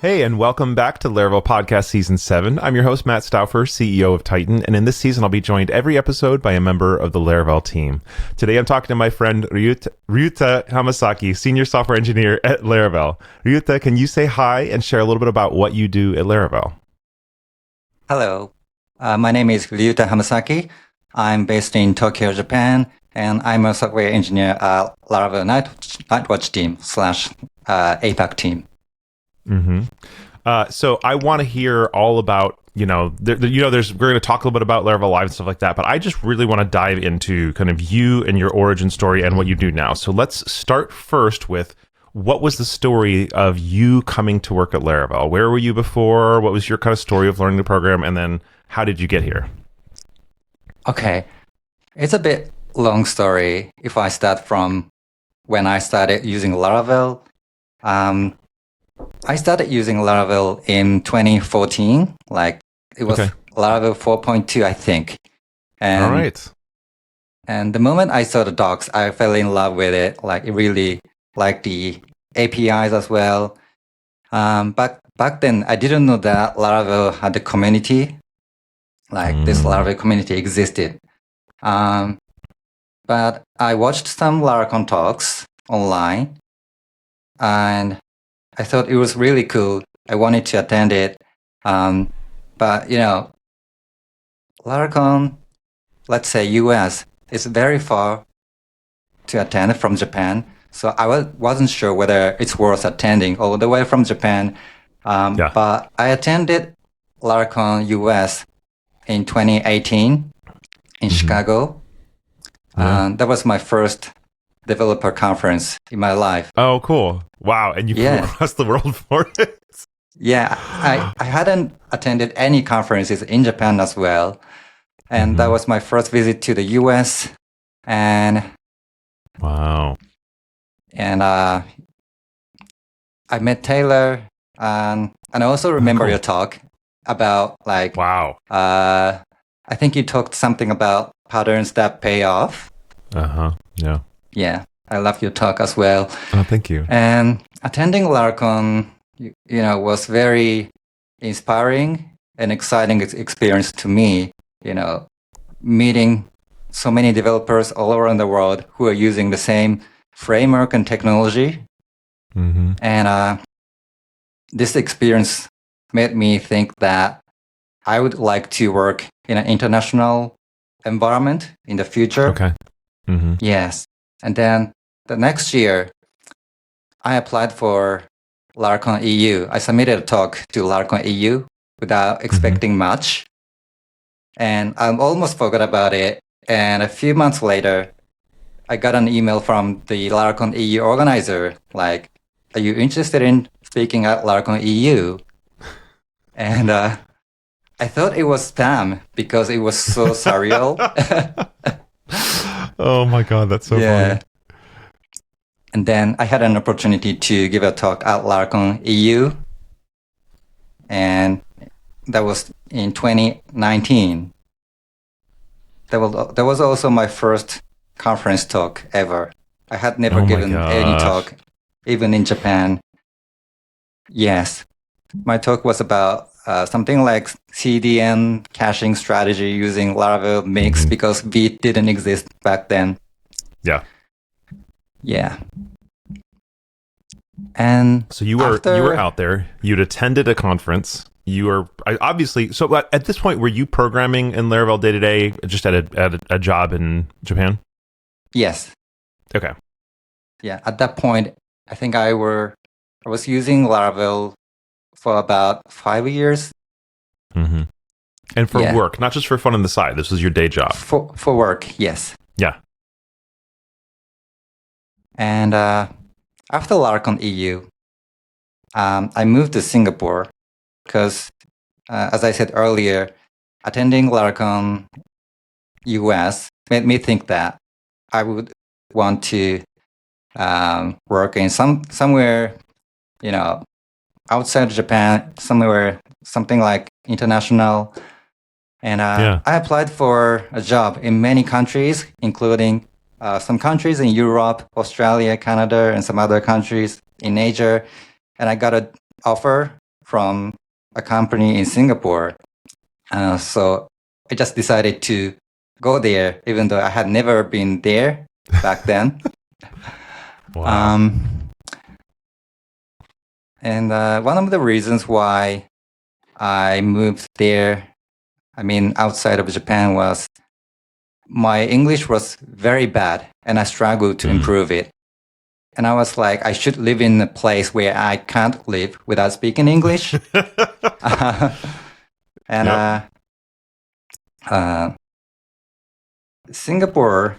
Hey, and welcome back to Laravel Podcast Season 7. I'm your host, Matt Stauffer, CEO of Titan, and in this season, I'll be joined every episode by a member of the Laravel team. Today, I'm talking to my friend Ryuta Hamasaki, Senior Software Engineer at Laravel. Ryuta, can you say hi and share a little bit about what you do at Laravel? Hello, my name is Ryuta Hamasaki. I'm based in Tokyo, Japan, and I'm a software engineer at Laravel Nightwatch team / APAC team. Mm-hmm. So I want to hear all about, we're going to talk a little bit about Laravel Live and stuff like that, but I just really want to dive into kind of you and your origin story and what you do now. So let's start first with, what was the story of you coming to work at Laravel? Where were you before? What was your kind of story of learning the program? And then how did you get here? Okay. It's a bit long story if I start from when I started using Laravel. I started using Laravel in 2014. Like, it was Laravel 4.2, I think. And, all right. And the moment I saw the docs, I fell in love with it. Like, it really liked the APIs as well. Back then, I didn't know that Laravel had a community. Like, this Laravel community existed. But I watched some Laracon talks online, and I thought it was really cool. I wanted to attend it. But, Laracon, let's say US, is very far to attend from Japan. So I wasn't sure whether it's worth attending all the way from Japan. But I attended Laracon US in 2018 in Chicago. That was my first developer conference in my life. Oh, cool. Wow. And you flew across the world for it? Yeah. I hadn't attended any conferences in Japan as well. And that was my first visit to the US. And wow. And I met Taylor, and I also remember your talk about I think you talked something about patterns that pay off. Yeah. Yeah, I love your talk as well. Oh, thank you. And attending Laracon, was very inspiring and exciting experience to me. Meeting so many developers all around the world who are using the same framework and technology. And this experience made me think that I would like to work in an international environment in the future. Okay. Yes. And then the next year, I applied for Laracon EU. I submitted a talk to Laracon EU without expecting much. And I almost forgot about it. And a few months later, I got an email from the Laracon EU organizer, like, are you interested in speaking at Laracon EU? And I thought it was spam because it was so surreal. Oh my God, that's so funny. And then I had an opportunity to give a talk at Laracon EU. And that was in 2019. That was also my first conference talk ever. I had never given any talk, even in Japan. Yes. My talk was about something like CDN caching strategy using Laravel Mix because V didn't exist back then. Yeah. And so you were out there, you'd attended a conference. You were obviously, so at this point, were you programming in Laravel day to day just at a job in Japan? Yes. Okay. Yeah. At that point, I think I was using Laravel for about 5 years. And for work, not just for fun on the side. This was your day job. For work, yes. Yeah. And after Laracon EU, I moved to Singapore because, as I said earlier, attending Laracon US made me think that I would want to work in somewhere, outside Japan, something like international. And I applied for a job in many countries, including some countries in Europe, Australia, Canada, and some other countries in Asia. And I got an offer from a company in Singapore. So I just decided to go there, even though I had never been there back then. Wow. And one of the reasons why I moved there, outside of Japan, was my English was very bad and I struggled to improve it. And I was like, I should live in a place where I can't live without speaking English. Singapore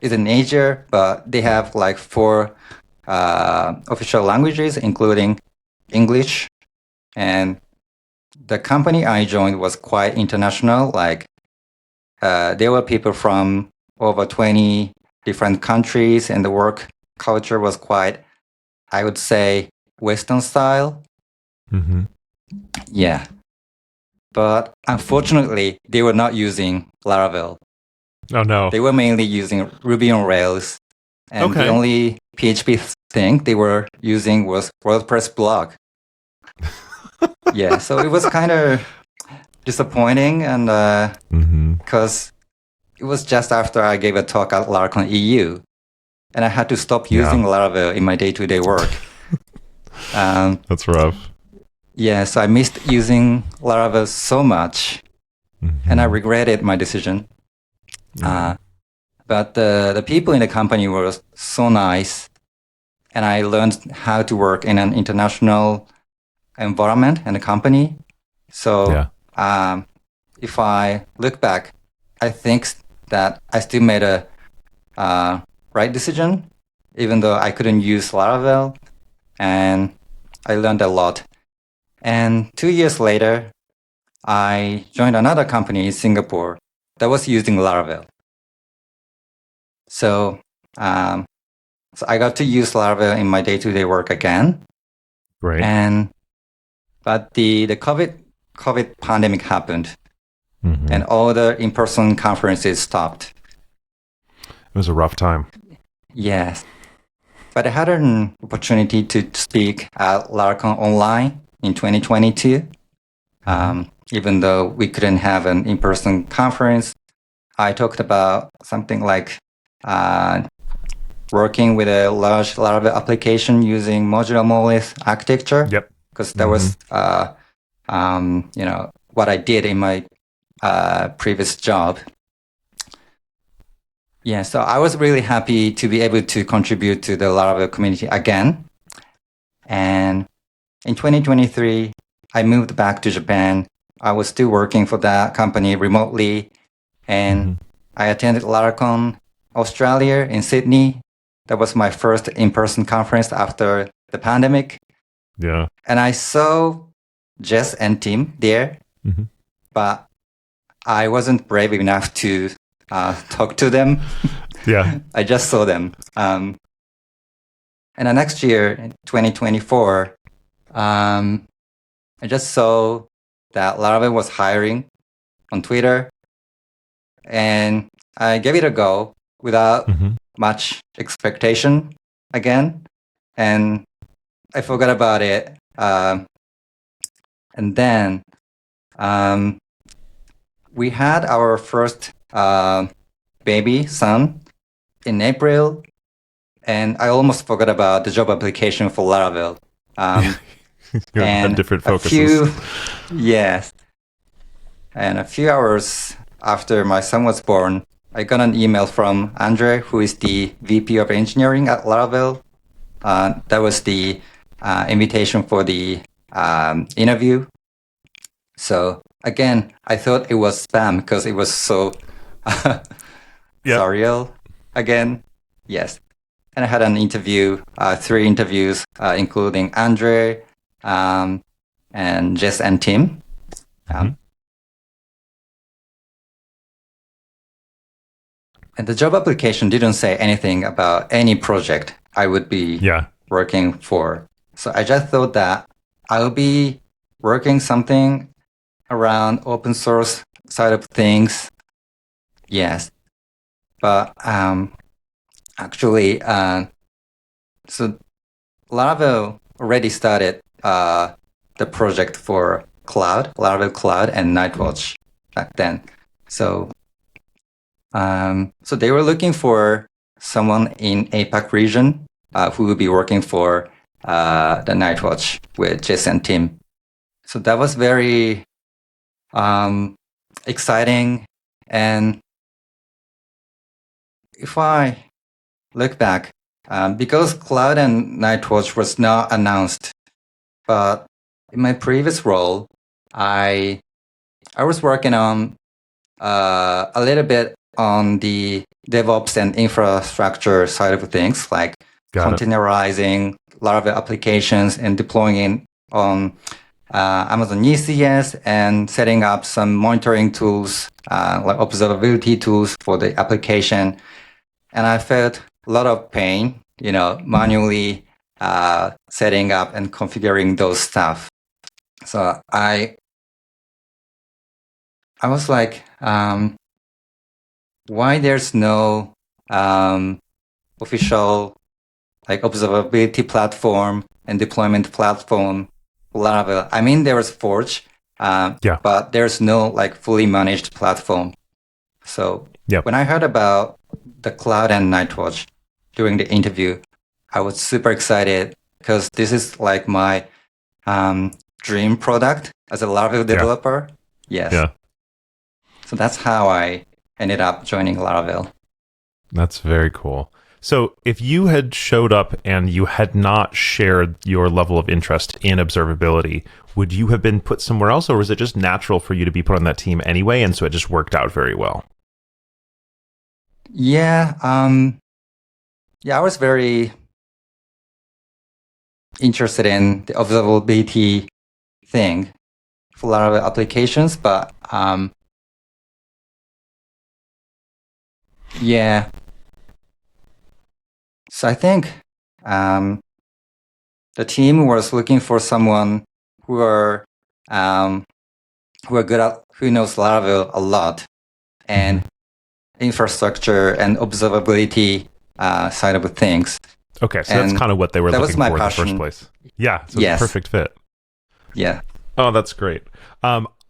is in Asia, but they have like 4 official languages, including English. And the company I joined was quite international. Like there were people from over 20 different countries, and the work culture was quite, I would say, Western style. Mm-hmm. Yeah. But unfortunately, they were not using Laravel. Oh, no. They were mainly using Ruby on Rails. And the only PHP thing they were using was WordPress blog. Yeah, so it was kind of disappointing, and because it was just after I gave a talk at Laracon EU, and I had to stop using Laravel in my day-to-day work. That's rough. Yeah, so I missed using Laravel so much, and I regretted my decision. But the people in the company were so nice, and I learned how to work in an international environment and a company. So if I look back, I think that I still made a right decision, even though I couldn't use Laravel, and I learned a lot. And 2 years later, I joined another company in Singapore that was using Laravel. So I got to use Laravel in my day-to-day work again. Right. But the COVID pandemic happened, and all the in-person conferences stopped. It was a rough time. Yes. But I had an opportunity to speak at Laracon online in 2022. Even though we couldn't have an in-person conference, I talked about something like working with a large Laravel application using modular monolith architecture. Yep. Because that was, what I did in my previous job. Yeah, so I was really happy to be able to contribute to the Laravel community again. And in 2023, I moved back to Japan. I was still working for that company remotely, and I attended Laracon Australia in Sydney. That was my first in-person conference after the pandemic. Yeah. And I saw Jess and Tim there, but I wasn't brave enough to talk to them. Yeah. I just saw them. And the next year, in 2024, I just saw that Laravel was hiring on Twitter, and I gave it a go without much expectation again, and I forgot about it. And then we had our first baby son in April, and I almost forgot about the job application for Laravel. You and have different focuses. Yes. And a few hours after my son was born, I got an email from Andre, who is the VP of engineering at Laravel. That was the invitation for the interview. So again, I thought it was spam because it was so surreal again. Yes. And I had an interview, 3 interviews, including Andre, and Jess and Tim. And the job application didn't say anything about any project I would be working for. So I just thought that I'll be working something around open source side of things. Yes. But actually, so Laravel already started the project for Cloud, Laravel Cloud, and Nightwatch back then. So, so they were looking for someone in APAC region who would be working for the Nightwatch with Jason Tim. So that was very exciting. And if I look back, because Cloud and Nightwatch was not announced, but in my previous role, I was working on a little bit on the DevOps and infrastructure side of things, like containerizing Laravel applications and deploying it on Amazon ECS and setting up some monitoring tools, like observability tools for the application. And I felt a lot of pain, manually setting up and configuring those stuff. So I was like, why there's no official like observability platform and deployment platform for Laravel? I mean, there was Forge, but there's no like fully managed platform. So when I heard about the Cloud and Nightwatch during the interview, I was super excited because this is like my dream product as a Laravel developer. Yes. Yeah. So that's how I ended up joining Laravel. That's very cool. So if you had showed up and you had not shared your level of interest in observability, would you have been put somewhere else, or was it just natural for you to be put on that team anyway, and so it just worked out very well? Yeah. I was very interested in the observability thing for Laravel applications, but so I think the team was looking for someone who are good at, who knows Laravel a lot, and infrastructure and observability side of things. Okay, so that's kind of what they were looking for in the first place. Yeah, so it's a perfect fit. Yeah. Oh, that's great.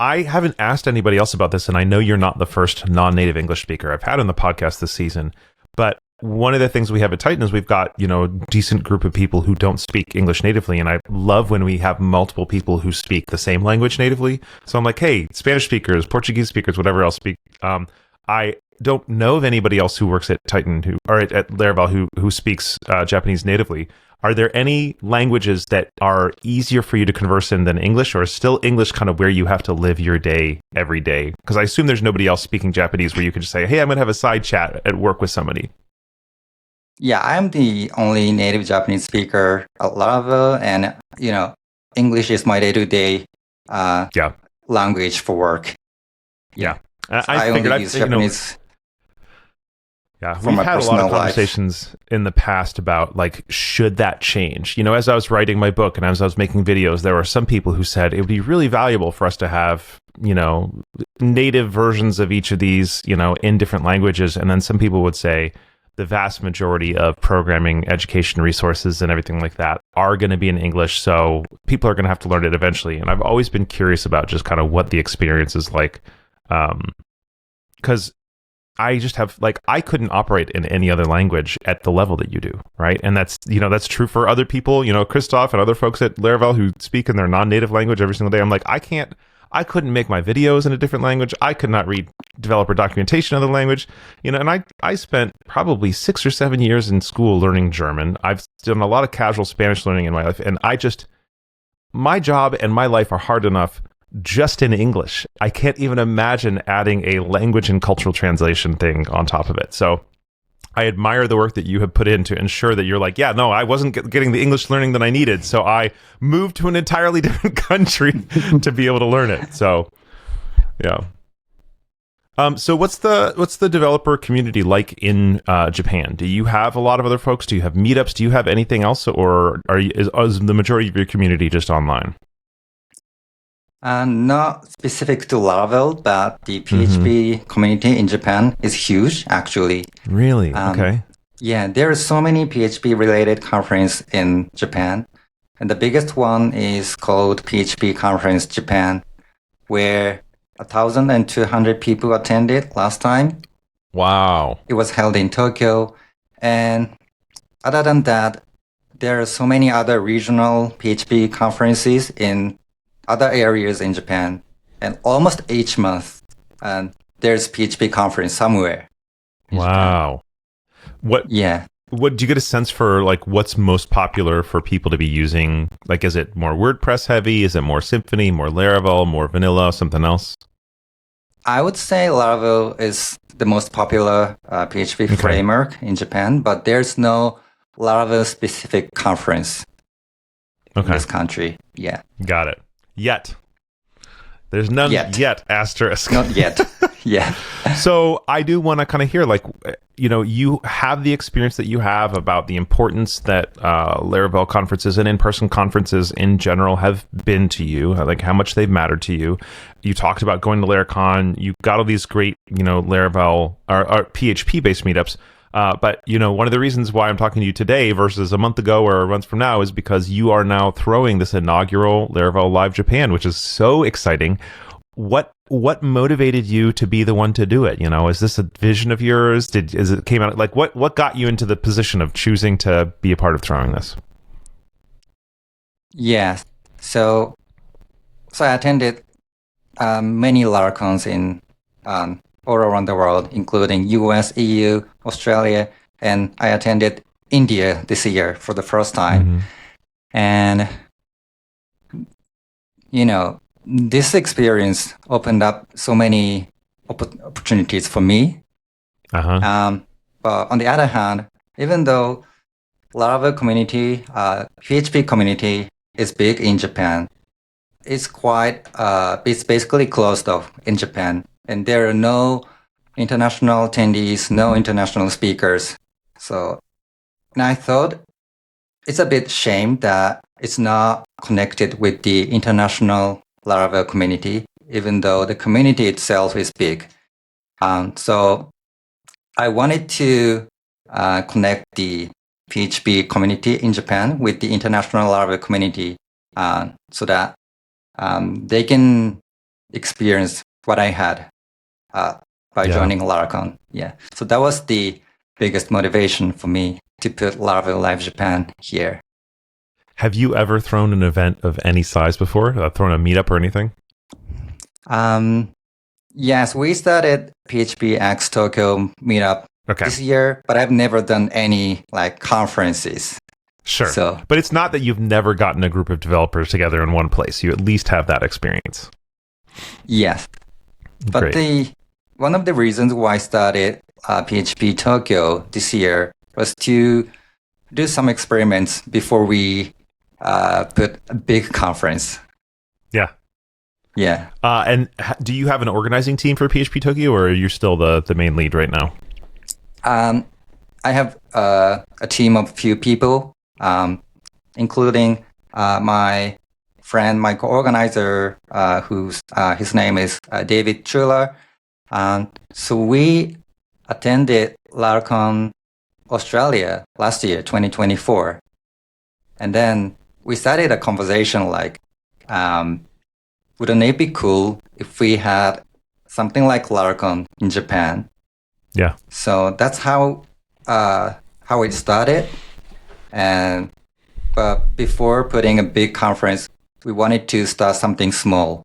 I haven't asked anybody else about this, and I know you're not the first non-native English speaker I've had on the podcast this season, but one of the things we have at Titan is we've got, a decent group of people who don't speak English natively, and I love when we have multiple people who speak the same language natively. So I'm like, hey, Spanish speakers, Portuguese speakers, whatever else speak. I don't know of anybody else who works at Titan or at Laravel who speaks Japanese natively. Are there any languages that are easier for you to converse in than English, or is still English kind of where you have to live your day every day? Because I assume there's nobody else speaking Japanese where you can just say, hey, I'm going to have a side chat at work with somebody. Yeah, I'm the only native Japanese speaker at Laravel, and English is my day-to-day language for work. Yeah, I only use Japanese. We've had a lot of conversations in the past about like, should that change? As I was writing my book and as I was making videos, there were some people who said it would be really valuable for us to have, native versions of each of these, in different languages. And then some people would say the vast majority of programming education resources and everything like that are going to be in English. So people are going to have to learn it eventually. And I've always been curious about just kind of what the experience is like. Because I just have I couldn't operate in any other language at the level that you do, right? And that's that's true for other people, Christoph and other folks at Laravel who speak in their non-native language every single day. I'm like, I couldn't make my videos in a different language. I could not read developer documentation in another language, and I spent probably 6 or 7 years in school learning German. I've done a lot of casual Spanish learning in my life, and my job and my life are hard enough just in English. I can't even imagine adding a language and cultural translation thing on top of it. So I admire the work that you have put in to ensure that you're like, I wasn't getting the English learning that I needed, so I moved to an entirely different country to be able to learn it. So, yeah. So what's the developer community like in Japan? Do you have a lot of other folks? Do you have meetups? Do you have anything else, or is the majority of your community just online? Not specific to Laravel, but the PHP community in Japan is huge, actually. Really? Okay. Yeah, there are so many PHP-related conferences in Japan. And the biggest one is called PHP Conference Japan, where 1,200 people attended last time. Wow. It was held in Tokyo. And other than that, there are so many other regional PHP conferences in other areas in Japan. And almost each month, there's PHP conference somewhere. Wow. What? Yeah. What do you get a sense for, like, what's most popular for people to be using? Like, is it more WordPress heavy? Is it more Symfony, more Laravel, more vanilla, something else? I would say Laravel is the most popular PHP framework in Japan, but there's no Laravel specific conference in this country. Yeah. Got it. Yet. There's none yet asterisk. Not yet. Yeah. So I do want to kind of hear, like, you know, you have the experience that you have about the importance that Laravel conferences and in-person conferences in general have been to you, like how much they've mattered to you. You talked about going to Laracon. You got all these great, you know, Laravel or PHP-based meetups. But, you know, one of the reasons why I'm talking to you today versus a month ago or a month from now is because you are now throwing this inaugural Laravel Live Japan, which is so exciting. What motivated you to be the one to do it? You know, is this a vision of yours? Is it came out like what got you into the position of choosing to be a part of throwing this? Yeah. So I attended many Laracons in all around the world, including US, EU, Australia, and I attended India this year for the first time. And, you know, this experience opened up so many opportunities for me. But on the other hand, even though Laravel community, PHP community is big in Japan, it's basically closed off in Japan. And there are no international attendees, no international speakers. So, and I thought it's a bit shame that it's not connected with the international Laravel community, even though the community itself is big. So I wanted to connect the PHP community in Japan with the international Laravel community so that they can experience what I had by joining Laracon. Yeah. So that was the biggest motivation for me to put Laravel Live Japan here. Have you ever thrown an event of any size before? Thrown a meetup or anything? Yes, we started PHP X Tokyo meetup this year, but I've never done any like conferences. Sure. So, but it's not that you've never gotten a group of developers together in one place. You at least have that experience. Yes. But one of the reasons why I started PHP Tokyo this year was to do some experiments before we put a big conference. Yeah. Yeah. And do you have an organizing team for PHP Tokyo, or are you still the main lead right now? I have a team of few people, including my friend, my co-organizer, whose his name is David Chula. So we attended Laracon Australia last year, 2024. And then we started a conversation like, wouldn't it be cool if we had something like Laracon in Japan? Yeah. So that's how it started. But before putting a big conference, we wanted to start something small.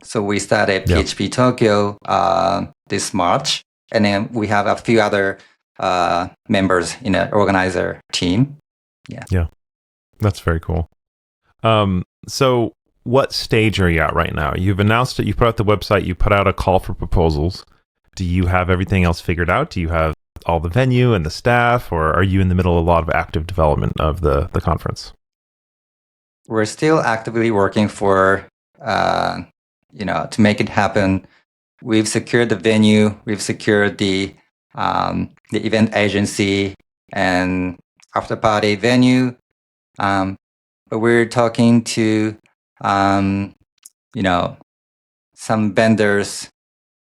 So we started PHP Tokyo this March, and then we have a few other members in an organizer team. Yeah. Yeah. That's very cool. So what stage are you at right now? You've announced it, you put out the website, you put out a call for proposals. Do you have everything else figured out? Do you have all the venue and the staff, or are you in the middle of a lot of active development of the conference? We're still actively working for, to make it happen. We've secured the venue, we've secured the event agency and after party venue. But we're talking to, some vendors,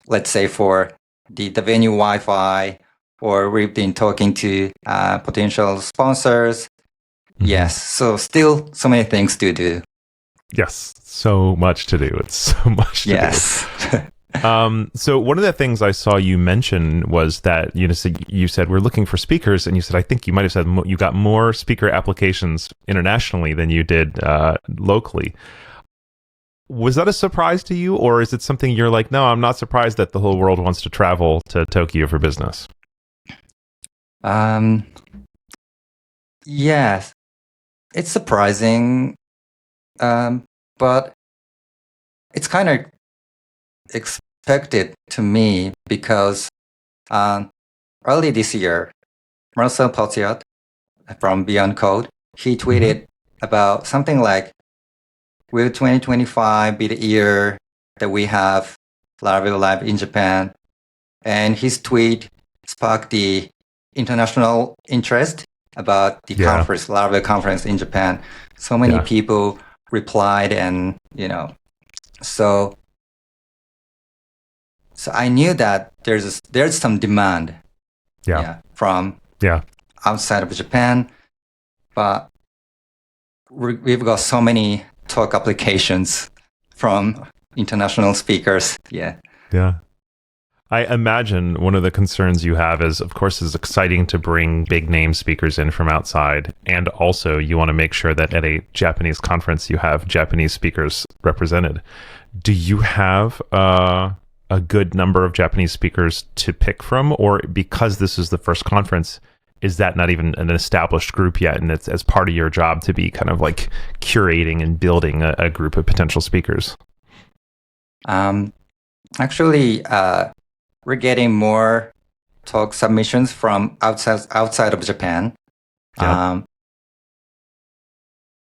let's say for the venue Wi-Fi, or we've been talking to potential sponsors. Yes. So still so many things to do. Yes, so much to do. It's so much to do. Yes. So one of the things I saw you mention was that you said we're looking for speakers, and you said I think you might have said you got more speaker applications internationally than you did locally. Was that a surprise to you, or is it something you're like, no, I'm not surprised that the whole world wants to travel to Tokyo for business? Yes, it's surprising, but it's kind of expected to me because early this year, Marcel Potiot from Beyond Code, he tweeted about something like, will 2025 be the year that we have Laravel Live in Japan? And his tweet sparked the international interest about the conference, Laravel conference in Japan. So many people replied, and so I knew that there's some demand, from outside of Japan, but we've got so many talk applications from international speakers. Yeah. I imagine one of the concerns you have is, of course, it's exciting to bring big name speakers in from outside, and also you want to make sure that at a Japanese conference you have Japanese speakers represented. Do you have a good number of Japanese speakers to pick from, or because this is the first conference, is that not even an established group yet, and it's as part of your job to be kind of like curating and building a group of potential speakers? Actually, we're getting more talk submissions from outside of Japan.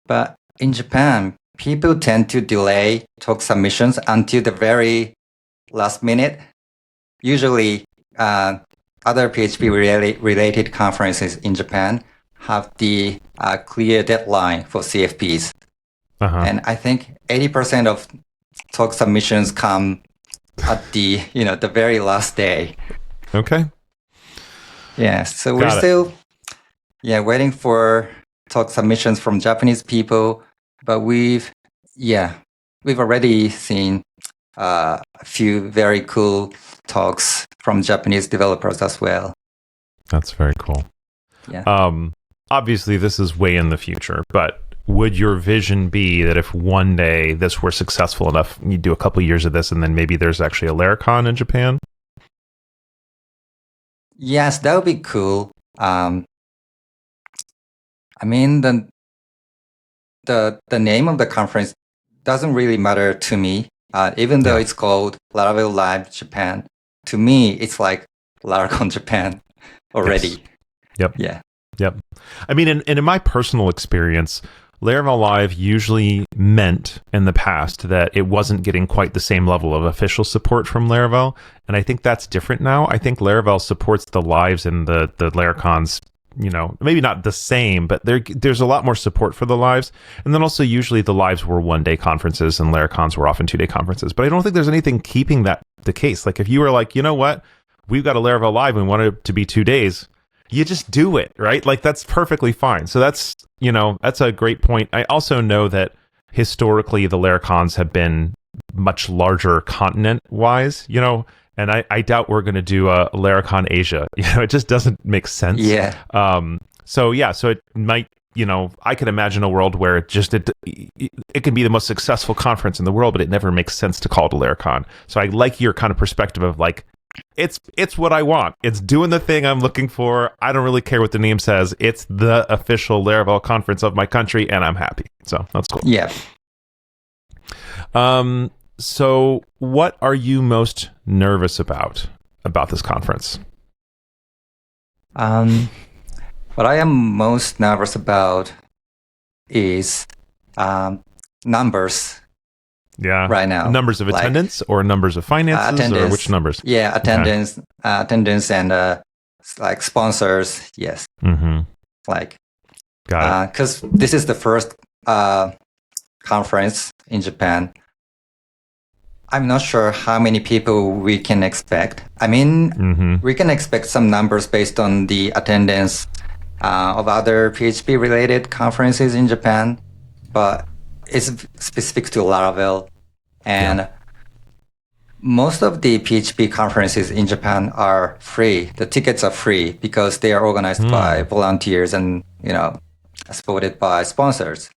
But in Japan, people tend to delay talk submissions until the very last minute. Usually, other PHP related conferences in Japan have the clear deadline for CFPs. And I think 80% of talk submissions come at the the very last day. Okay. Yeah. So we're still waiting for talk submissions from Japanese people, but we've already seen a few very cool talks from Japanese developers as well. That's very cool. Yeah. Obviously, this is way in the future, but would your vision be that if one day this were successful enough, you do a couple of years of this, and then maybe there's actually a Laracon in Japan? Yes, that would be cool. I mean, the name of the conference doesn't really matter to me, even though it's called Laravel Live Japan. To me, it's like Laracon Japan already. Yes. Yep. I mean, in my personal experience, Laravel Live usually meant in the past that it wasn't getting quite the same level of official support from Laravel, and I think that's different now. I think Laravel supports the lives and the Laracons, maybe not the same, but there's a lot more support for the lives. And then also usually the lives were one-day conferences and Laracons were often two-day conferences. But I don't think there's anything keeping that the case. Like if you were like, you know what, we've got a Laravel Live and we want it to be 2 days, you just do it, right? Like that's perfectly fine. So that's a great point. I also know that historically the Laracons have been much larger continent-wise, and I doubt we're going to do a Laracon Asia. It just doesn't make sense. Yeah. So it might, I could imagine a world where it can be the most successful conference in the world, but it never makes sense to call it a Laracon. So I like your kind of perspective of like, it's what I want. It's doing the thing I'm looking for. I don't really care what the name says. It's the official Laravel conference of my country, and I'm happy. So that's cool. Yeah. So what are you most nervous about this conference? What I am most nervous about is numbers. Yeah. Right now. Numbers of attendance or numbers of finances or which numbers? Yeah, attendance, and like sponsors. Yes. Mm-hmm. Like, got it. Because this is the first conference in Japan. I'm not sure how many people we can expect. I mean, we can expect some numbers based on the attendance of other PHP related conferences in Japan, but it's specific to Laravel. And most of the PHP conferences in Japan are free. The tickets are free because they are organized by volunteers and, supported by sponsors.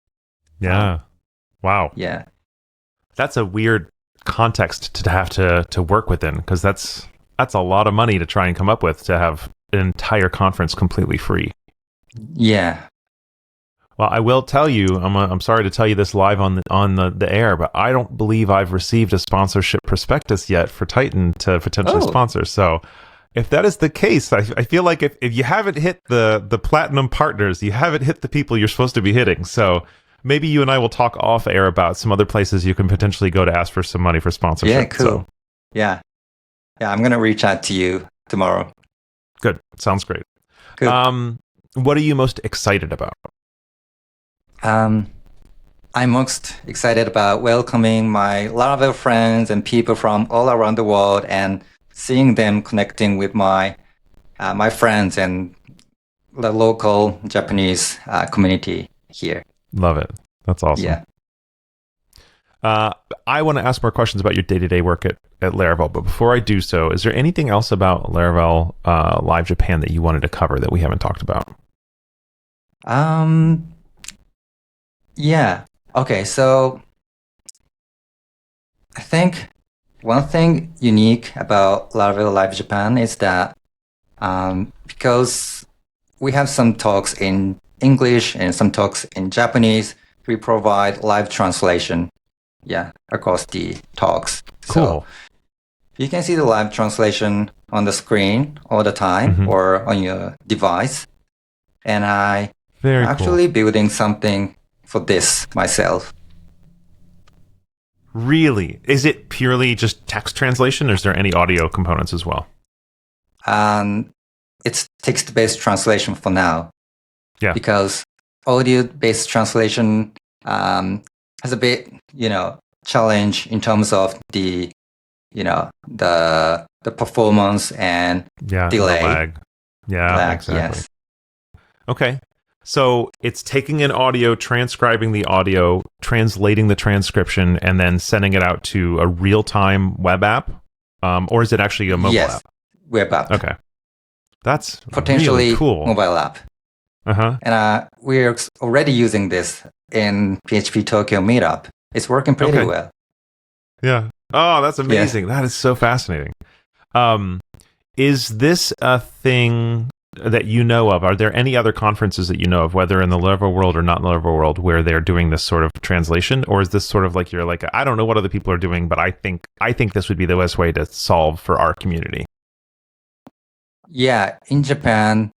Yeah. Wow. Yeah. That's a weird context to have to work within, because that's a lot of money to try and come up with to have an entire conference completely free. Yeah. Well, I will tell you, I'm sorry to tell you this live on the air, but I don't believe I've received a sponsorship prospectus yet for Titan to potentially sponsor. So if that is the case, I feel like if you haven't hit the platinum partners, you haven't hit the people you're supposed to be hitting. So maybe you and I will talk off air about some other places you can potentially go to ask for some money for sponsorship. Yeah, cool. So. Yeah, I'm going to reach out to you tomorrow. Good. Sounds great. Good. What are you most excited about? I'm most excited about welcoming my Laravel friends and people from all around the world and seeing them connecting with my friends and the local Japanese community here. Love it. That's awesome. Yeah. I want to ask more questions about your day-to-day work at Laravel, but before I do so, is there anything else about Laravel Live Japan that you wanted to cover that we haven't talked about? Yeah. Okay, so I think one thing unique about Laravel Live Japan is that because we have some talks in English and some talks in Japanese, we provide live translation, across the talks. Cool. So you can see the live translation on the screen all the time or on your device. And I'm actually building something for this myself. Really? Is it purely just text translation, or is there any audio components as well? It's text-based translation for now. Yeah. Because audio-based translation has a bit, challenge in terms of the, the performance and delay. Lag. Yeah, exactly. Yes. Okay. So it's taking an audio, transcribing the audio, translating the transcription, and then sending it out to a real-time web app? Or is it actually a mobile app? Web app. Okay. That's potentially really cool. Mobile app. And we're already using this in PHP Tokyo Meetup. It's working pretty well. Yeah. Oh, that's amazing. Yeah. That is so fascinating. Is this a thing that you know of? Are there any other conferences that you know of, whether in the Laravel world or not in the Laravel world, where they're doing this sort of translation? Or is this sort of like, you're like, I don't know what other people are doing, but I think this would be the best way to solve for our community? Yeah, in Japan,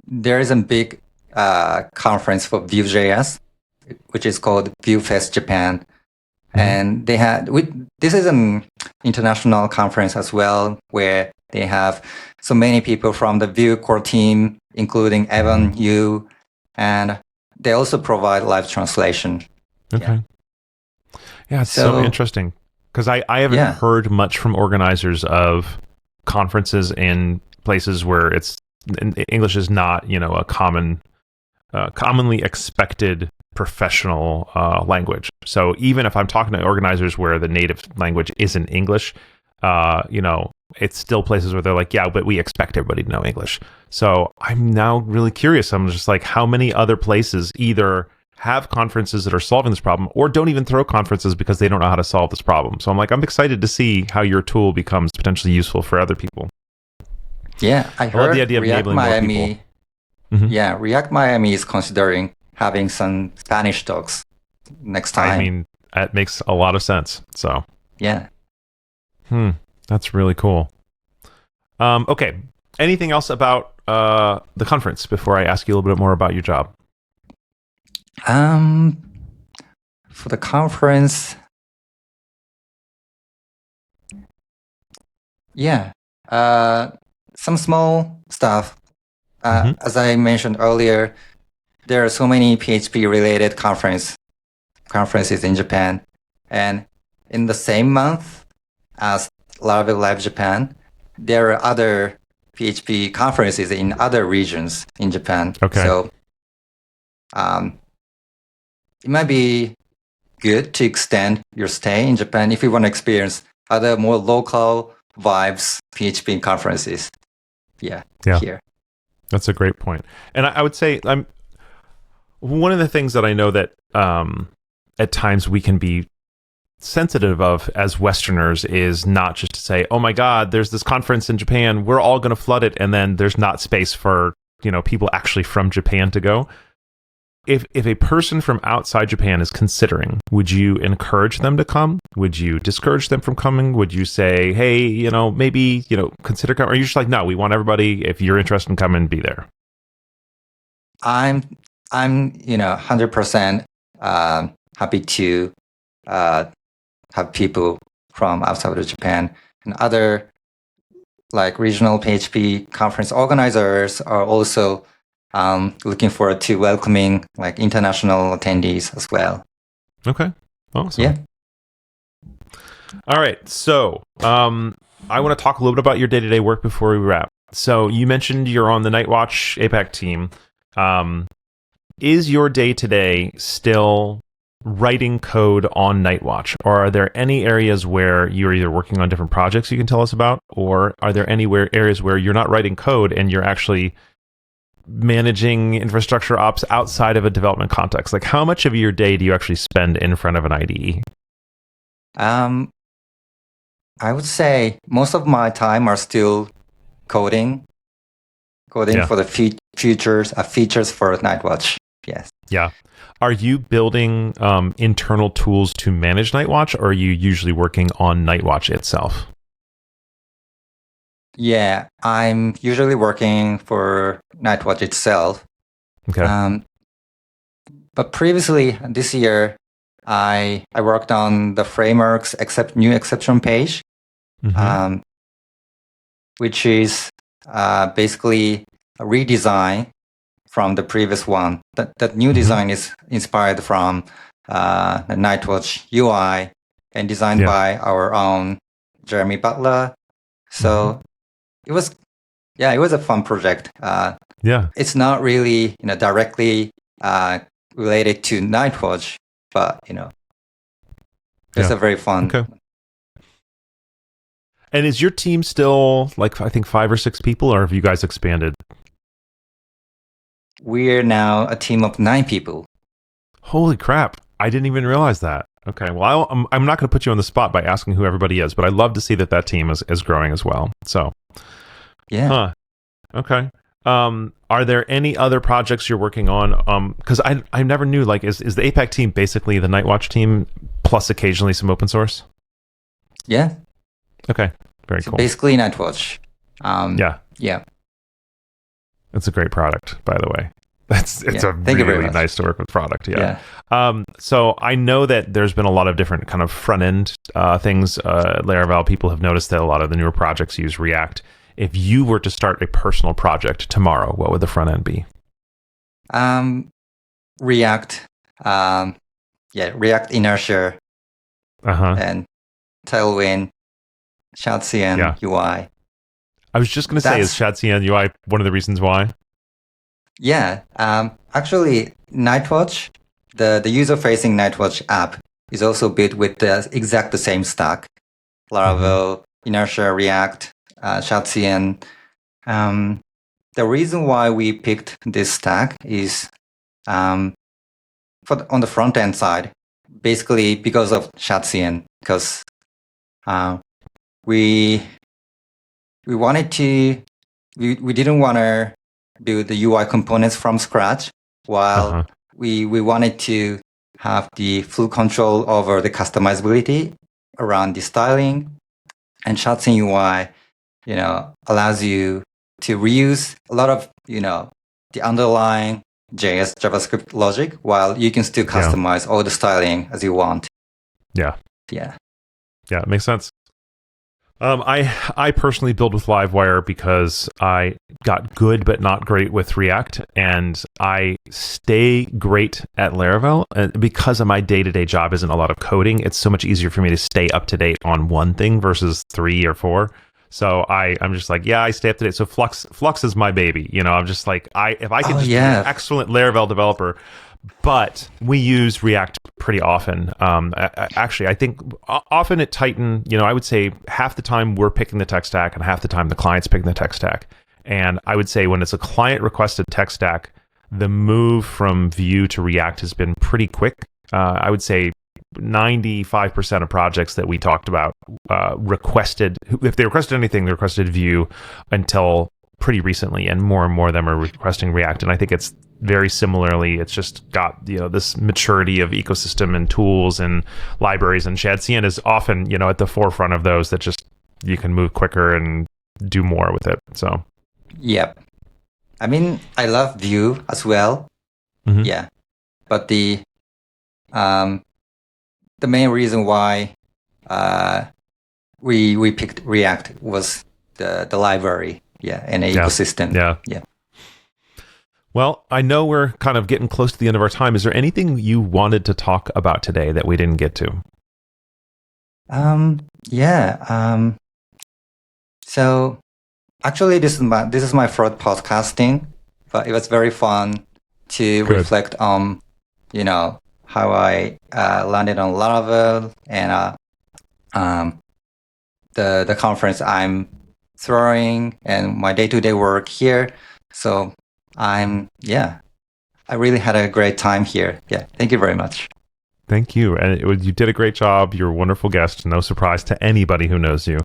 there is a big conference for Vue.js, which is called VueFest Japan. And they had, this is an international conference as well, where they have so many people from the Vue core team, including Evan, you, and they also provide live translation. Okay. Yeah, it's so interesting, because I haven't heard much from organizers of conferences in places where English is not, a commonly expected professional language. So even if I'm talking to organizers where the native language isn't English, it's still places where they're like, yeah, but we expect everybody to know English. So I'm now really curious. I'm just like, how many other places either have conferences that are solving this problem or don't even throw conferences because they don't know how to solve this problem? So I'm like, I'm excited to see how your tool becomes potentially useful for other people. Yeah, I heard love the idea of enabling more people. Yeah, React Miami is considering having some Spanish talks next time. I mean, that makes a lot of sense. So yeah. That's really cool. Okay. Anything else about the conference before I ask you a little bit more about your job? For the conference, some small stuff. As I mentioned earlier, there are so many PHP-related conferences in Japan. And in the same month as Laravel Live Japan, there are other PHP conferences in other regions in Japan. Okay. So it might be good to extend your stay in Japan if you want to experience other more local vibes PHP conferences. Yeah. Here. That's a great point. And I would say one of the things that I know that at times we can be sensitive of as Westerners is not just to say, oh my God, there's this conference in Japan, we're all going to flood it, and then there's not space for people actually from Japan to go. If a person from outside Japan is considering, would you encourage them to come? Would you discourage them from coming? Would you say, hey, maybe consider coming? Or are you just like, no, we want everybody, if you're interested in coming, be there? I'm 100% happy to have people from outside of Japan, and other like regional PHP conference organizers are also looking forward to welcoming like international attendees as well. Okay, awesome. Yeah. All right, so I want to talk a little bit about your day-to-day work before we wrap. So you mentioned you're on the Nightwatch APAC team. Is your day-to-day still writing code on Nightwatch, or are there any areas where you're either working on different projects you can tell us about, or are there areas where you're not writing code and you're actually managing infrastructure ops outside of a development context? Like, how much of your day do you actually spend in front of an IDE? I would say most of my time are still coding for the features for Nightwatch. Yes. Yeah. Are you building internal tools to manage Nightwatch, or are you usually working on Nightwatch itself? Yeah, I'm usually working for Nightwatch itself. Okay. But previously this year, I worked on the framework's new exception page, which is basically a redesign from the previous one. That new design is inspired from the Nightwatch UI and designed by our own Jeremy Butler. So it was a fun project. It's not really directly related to Nightwatch, but it's a very fun. Okay. And is your team still like, I think 5 or 6 people, or have you guys expanded? We're now a team of 9 people. Holy crap. I didn't even realize that. Okay. Well, I'm not going to put you on the spot by asking who everybody is, but I'd love to see that team is growing as well. So, yeah. Okay. Are there any other projects you're working on? Because I never knew, like, is the APAC team basically the Nightwatch team plus occasionally some open source? Yeah. Okay. Very cool. Basically Nightwatch. Yeah. It's a great product, by the way. It's a really nice to work with product. Yeah. So I know that there's been a lot of different kind of front end things. Laravel people have noticed that a lot of the newer projects use React. If you were to start a personal project tomorrow, what would the front end be? React. React Inertia. And Tailwind, Shadcn UI. I was just going to say, is Shadcn UI one of the reasons why? Yeah. Actually, Nightwatch, the user-facing Nightwatch app is also built with the same stack. Laravel, Inertia, React, Shadcn. The reason why we picked this stack is on the front-end side, basically because of Shadcn, because we didn't want to build the UI components from scratch, while we wanted to have the full control over the customizability around the styling. And Shadcn UI, allows you to reuse a lot of, the underlying JS, JavaScript logic, while you can still customize all the styling as you want. Yeah, it makes sense. I personally build with Livewire because I got good but not great with React, and I stay great at Laravel. And because of my day-to-day job isn't a lot of coding, it's so much easier for me to stay up to date on one thing versus 3 or 4. So I'm just like, yeah, I stay up to date. So Flux is my baby. You know, I'm just like, if I could be an excellent Laravel developer, but we use React pretty often. Actually, I think often at Titan, you know, I would say half the time we're picking the tech stack and half the time the client's picking the tech stack. And I would say when it's a client requested tech stack, the move from Vue to React has been pretty quick. I would say 95% of projects that we talked about requested, if they requested anything, they requested Vue until pretty recently, and more of them are requesting React. And I think it's very similarly, it's just got, you know, this maturity of ecosystem and tools and libraries, and Shadcn is often, you know, at the forefront of those that just you can move quicker and do more with it. So yep. I mean, I love Vue as well. Mm-hmm. Yeah. But the main reason why we picked React was the library, and the ecosystem. Yeah. Well, I know we're kind of getting close to the end of our time. Is there anything you wanted to talk about today that we didn't get to? So actually, this is my first podcasting, but it was very fun to reflect on, you know, how I landed on Laravel and the conference I'm throwing and my day-to-day work here. So I really had a great time here. Yeah, thank you very much. Thank you. And you did a great job. You're a wonderful guest. No surprise to anybody who knows you.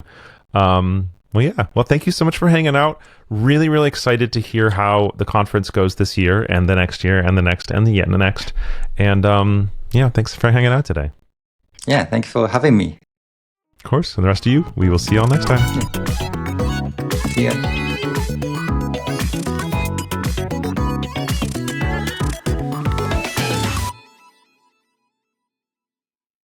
Well, thank you so much for hanging out. Really, really excited to hear how the conference goes this year and the next year and the next and the next. And thanks for hanging out today. Yeah, thank you for having me. Of course. And the rest of you, we will see you all next time. See ya.